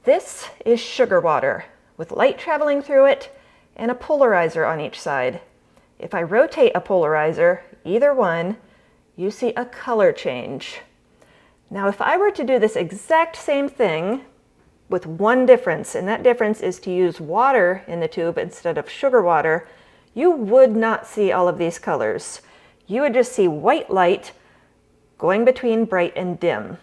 This is sugar water with light traveling through it and a polarizer on each side. If I rotate a polarizer, either one, you see a color change. Now, if I were to do this exact same thing with one difference, and that difference is to use water in the tube instead of sugar water, you would not see all of these colors. You would just see white light going between bright and dim.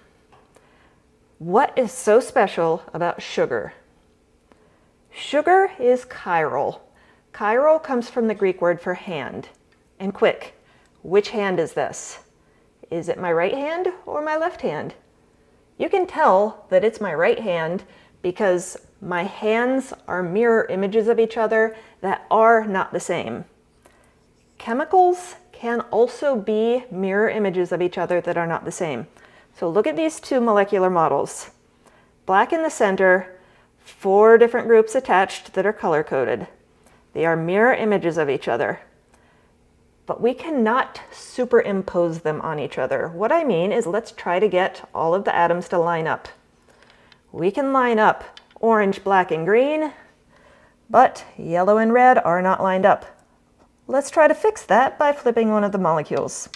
What is so special about sugar? Sugar is chiral. Chiral comes from the Greek word for hand. And quick, which hand is this? Is it my right hand or my left hand? You can tell that it's my right hand because my hands are mirror images of each other that are not the same. Chemicals can also be mirror images of each other that are not the same. So look at these two molecular models. Black in the center, 4 different groups attached that are color-coded. They are mirror images of each other. But we cannot superimpose them on each other. What I mean is, let's try to get all of the atoms to line up. We can line up orange, black, and green, but yellow and red are not lined up. Let's try to fix that by flipping one of the molecules.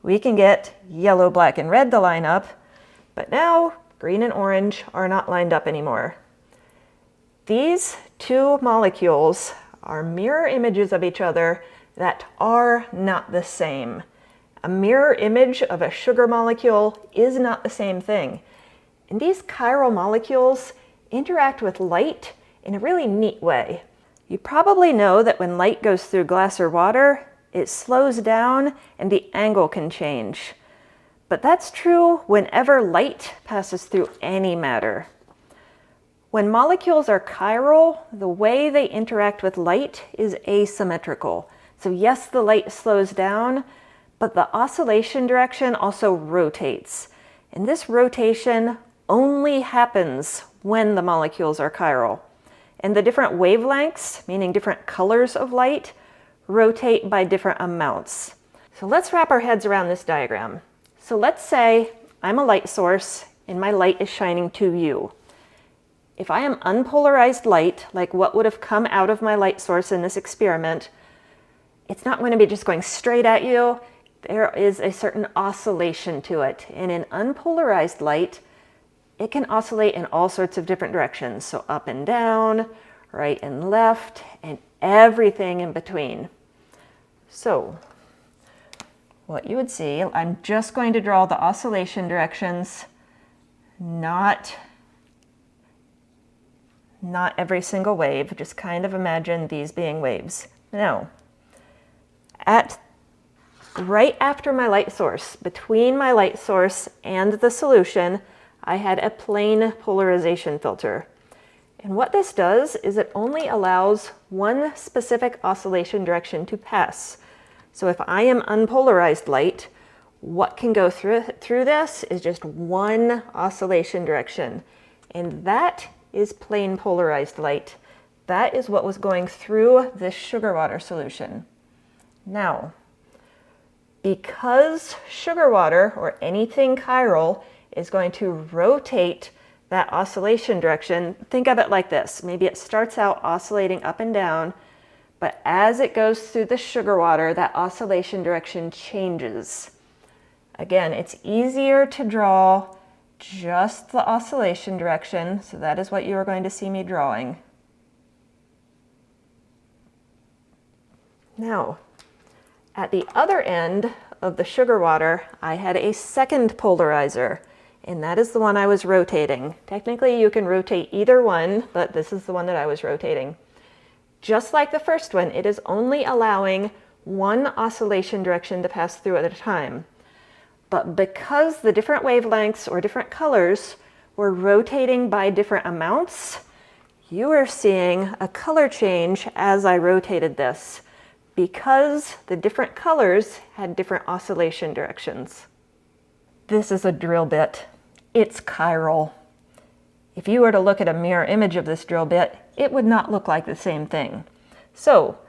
We can get yellow, black, and red to line up, but now green and orange are not lined up anymore. These two molecules are mirror images of each other that are not the same. A mirror image of a sugar molecule is not the same thing. And these chiral molecules interact with light in a really neat way. You probably know that when light goes through glass or water, it slows down and the angle can change. But that's true whenever light passes through any matter. When molecules are chiral, the way they interact with light is asymmetrical. So yes, the light slows down, but the oscillation direction also rotates. And this rotation only happens when the molecules are chiral. And the different wavelengths, meaning different colors of light, rotate by different amounts. So let's wrap our heads around this diagram. So let's say I'm a light source and my light is shining to you. If I am unpolarized light, like what would have come out of my light source in this experiment, it's not going to be just going straight at you. There is a certain oscillation to it. And in unpolarized light, it can oscillate in all sorts of different directions. So up and down, right and left, and everything in between. So what you would see, I'm just going to draw the oscillation directions, not every single wave, just kind of imagine these being waves. Now, right after my light source, between my light source and the solution, I had a plane polarization filter. And what this does is it only allows one specific oscillation direction to pass. So if I am unpolarized light, what can go through this is just one oscillation direction. And that is plane polarized light. That is what was going through this sugar water solution. Now, because sugar water, or anything chiral, is going to rotate that oscillation direction, think of it like this. Maybe it starts out oscillating up and down, but as it goes through the sugar water, that oscillation direction changes. Again, it's easier to draw just the oscillation direction, so that is what you are going to see me drawing. Now, at the other end of the sugar water, I had a second polarizer, and that is the one I was rotating. Technically, you can rotate either one, but this is the one that I was rotating. Just like the first one, it is only allowing one oscillation direction to pass through at a time. But because the different wavelengths or different colors were rotating by different amounts, you are seeing a color change as I rotated this, because the different colors had different oscillation directions. This is a drill bit. It's chiral. If you were to look at a mirror image of this drill bit, it would not look like the same thing. So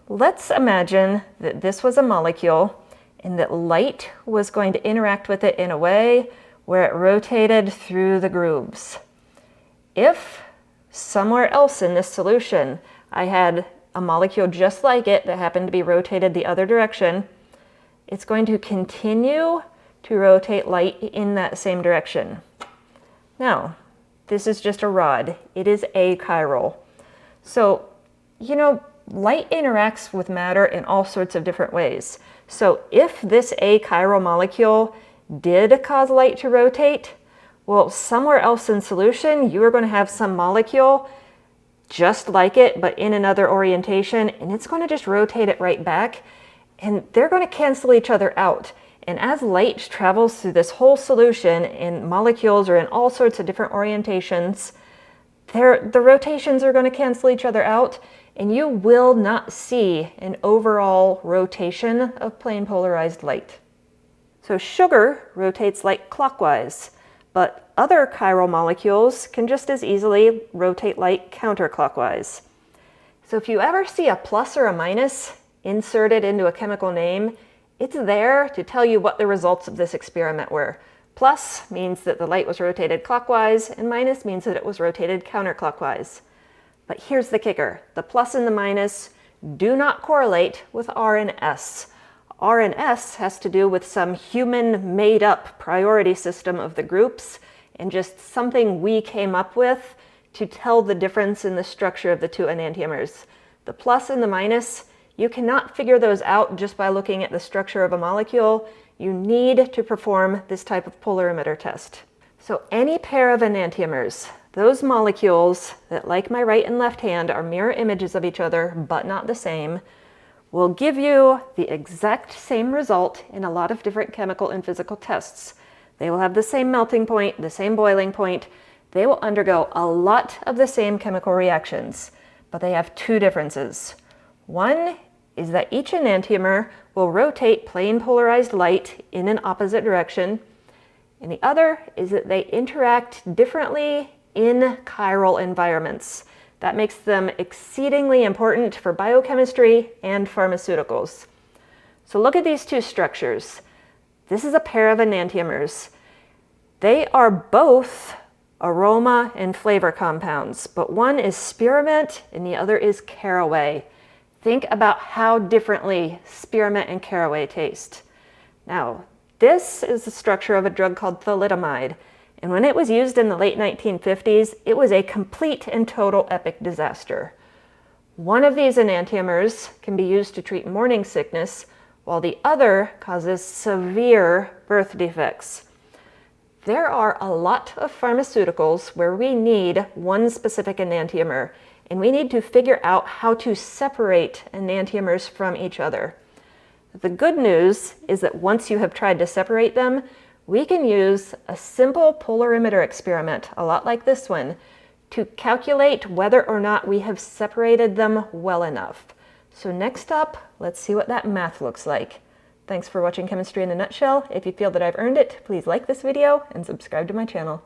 let's imagine that this was a molecule and that light was going to interact with it in a way where it rotated through the grooves. If somewhere else in this solution I had a molecule just like it that happened to be rotated the other direction, it's going to continue to rotate light in that same direction. Now, this is just a rod. It is achiral. So, you know, light interacts with matter in all sorts of different ways. So if this achiral molecule did cause light to rotate, well, somewhere else in solution, you are going to have some molecule just like it, but in another orientation, and it's going to just rotate it right back, and they're going to cancel each other out. And as light travels through this whole solution, and molecules are in all sorts of different orientations, the rotations are going to cancel each other out, and you will not see an overall rotation of plane polarized light. So sugar rotates light clockwise, but other chiral molecules can just as easily rotate light counterclockwise. So if you ever see a plus or a minus inserted into a chemical name, it's there to tell you what the results of this experiment were. Plus means that the light was rotated clockwise, and minus means that it was rotated counterclockwise. But here's the kicker. The plus and the minus do not correlate with R and S. R and S has to do with some human made-up priority system of the groups, and just something we came up with to tell the difference in the structure of the two enantiomers. The plus and the minus, you cannot figure those out just by looking at the structure of a molecule. You need to perform this type of polarimeter test. So any pair of enantiomers, those molecules that, like my right and left hand, are mirror images of each other but not the same, will give you the exact same result in a lot of different chemical and physical tests. They will have the same melting point, the same boiling point. They will undergo a lot of the same chemical reactions, but they have two differences. One is that each enantiomer will rotate plane polarized light in an opposite direction, and the other is that they interact differently in chiral environments. That makes them exceedingly important for biochemistry and pharmaceuticals. So look at these two structures. This is a pair of enantiomers. They are both aroma and flavor compounds, but one is spearmint and the other is caraway. Think about how differently spearmint and caraway taste. Now, this is the structure of a drug called thalidomide, and when it was used in the late 1950s, it was a complete and total epic disaster. One of these enantiomers can be used to treat morning sickness, while the other causes severe birth defects. There are a lot of pharmaceuticals where we need one specific enantiomer, and we need to figure out how to separate enantiomers from each other. The good news is that once you have tried to separate them, we can use a simple polarimeter experiment, a lot like this one, to calculate whether or not we have separated them well enough. So next up, let's see what that math looks like. Thanks for watching Chemistry in a Nutshell. If you feel that I've earned it, please like this video and subscribe to my channel.